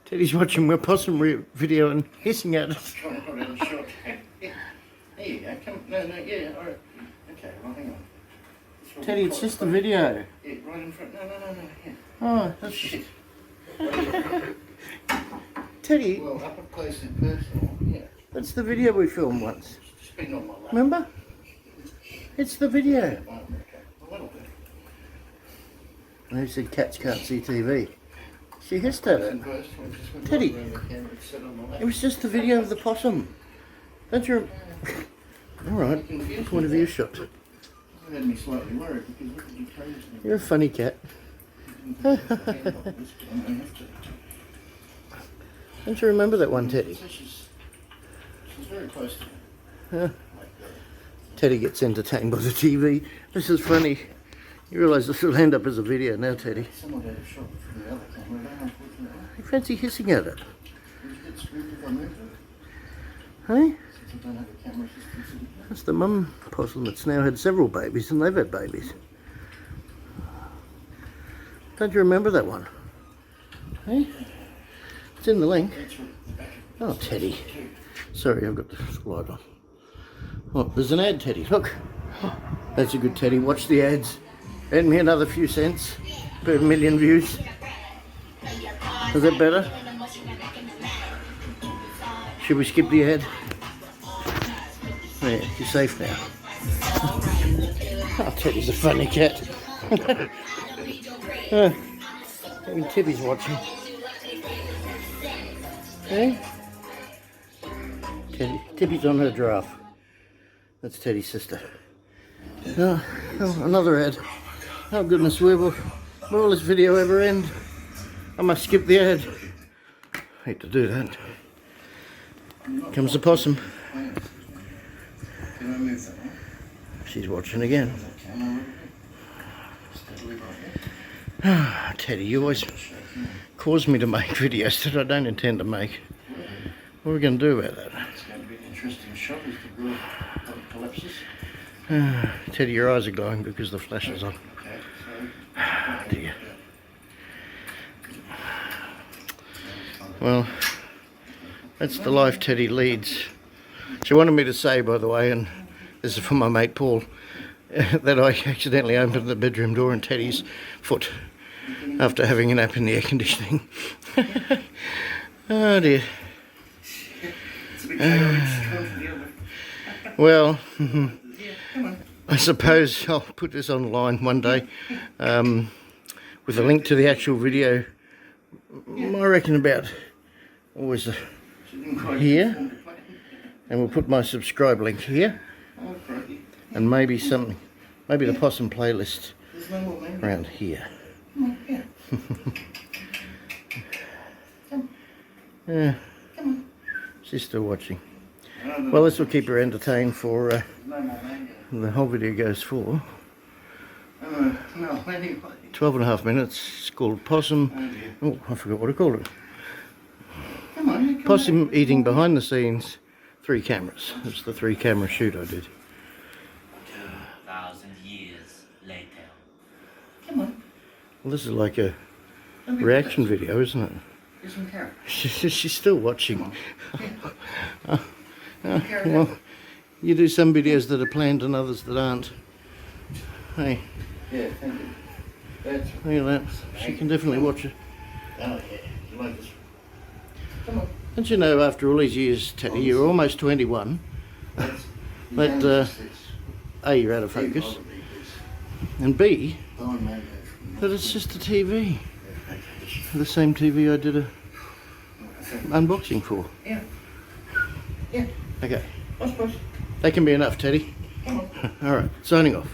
Teddy's watching my possum video and hissing at us. Try and put it in short. There you go. Come. No, yeah. All right. Okay. Well, hang on. Teddy, it's just the video. Yeah, right in front. No. Yeah. Oh, that's Shit. Teddy, Well, up close and personal. Yeah. that's the video we filmed once. Just been on my lap. Remember? It's the video. Okay. Well, that'll do. Who said cats can't see TV? She hissed at it. Teddy, it was just the video of the possum. Don't you? Alright, point of view shot. That had me slightly worried because look at your toes now. You're a funny cat. Don't you remember that one, Teddy? She's very close to me. Teddy gets entertained by the TV. This is funny. You realise this will end up as a video now, Teddy. Someone had a shot from the other camera. You fancy hissing at it? Did you get spooked if I moved it? Hey? Since I don't have a camera system sitting there. That's the mum possum that's now had several babies, and they've had babies. Don't you remember that one? Hey? It's in the link. Oh, Teddy. Sorry, I've got the slide on. Oh, there's an ad, Teddy. Look. That's a good Teddy. Watch the ads. Earn me another few cents per million views. Is that better? Should we skip the ad? Yeah, you're safe now. Oh, Teddy's a funny cat. Even Tibby's watching. Hey? Tibby's on her giraffe. That's Teddy's sister. Oh, another ad. Oh goodness, where will this video ever end? I must skip the ad. Hate to do that. Comes the possum. Can I move that one? She's watching again. Teddy, you always cause me to make videos that I don't intend to make. What are we going to do about that? It's going to be an interesting shot as the girl collapses. Teddy, your eyes are glowing because the flash is on. Okay, Dear. Well, that's the life Teddy leads. She wanted me to say, by the way, and this is from my mate Paul, that I accidentally opened the bedroom door in Teddy's foot after having a nap in the air conditioning. Oh dear. Well, I suppose I'll put this online one day with a link to the actual video. I reckon about always here, and we'll put my subscribe link here, and maybe something, maybe the possum playlist around here. Yeah, she's still watching. Well, this will keep her entertained for the whole video goes for 12.5 minutes. It's called Possum. Oh, I forgot what I called it. Possum eating behind the scenes, 3 cameras. That's the 3 camera shoot I did. 2,000 years later. Come on. Well, this is like a reaction video, isn't it? Here's some carrot. She's still watching. Well, you do some videos that are planned and others that aren't. Hey, Yeah, thank you. That's, look at that. She can definitely watch it. oh yeah, you like this? Come on. Don't you know, after all these years, Teddy, you're almost 21. That's, But A, you're out of focus, and B, that it's just a TV. The same TV I did a unboxing for. Yeah. Yeah. Okay, I suppose. that can be enough, Teddy. Come on. All right, signing off.